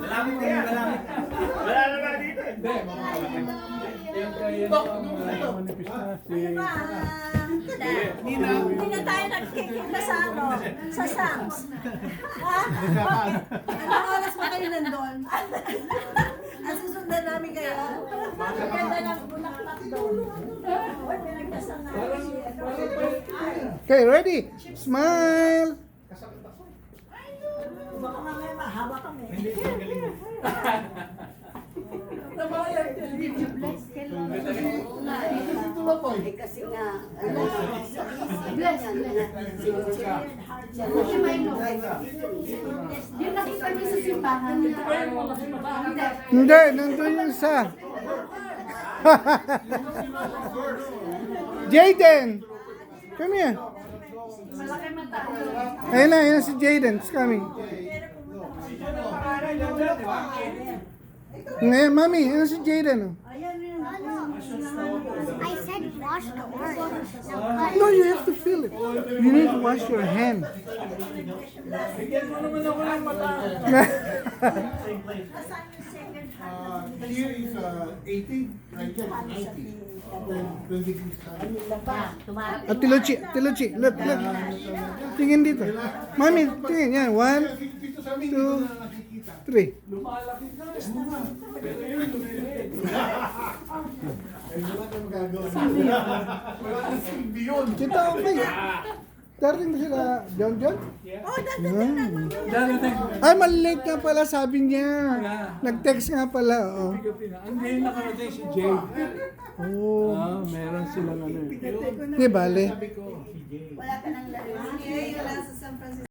Malamit na yan, malamit. Wala na ba dito? Hindi, yung kaya manipis na si... Hindi na tayo nagkikita sa ano, sa Sam's. Ha? Bakit? Anong oras pa kayo nandun? Ang susundan namin kayo. Ang ganda ng bulaklak doon. Huwag pinagkasangan. Okay, ready? Smile! Baka mamaya mahaba kami. Eh, kasi nga, ano, Yung nakita niyo sa simbahan. Hindi, nandun yung isa. Jaden! Come here. Malaki mata. Ayun na si Jaden. It's coming. Ngayon, mami, ayun si Jaden. Oh. I said wash the orange. No, you have to feel it. You need to wash your hand. Bigyan mo naman ako ng mata. Here is 80, right here is 90. 20 degrees. Ate Luchi, look. Tingin dito. Mami, tingin. Yan, 1, Dito sa amin, Two. dito na nakikita. 3. Lumalaki ka. Pero yun, lumiliit. Ay, wala kang magagawa. Wala kang silbi yun. Kita okay. Darating na sila, John? Oh, dadating na. Darating. Ay, malilate nga pala, sabi niya. Nag-text nga pala, oo. Hindi nakarating si Jay. Oh. Meron silang ano eh. Di bale. Wala ka nang laro. Wala sa San Francisco.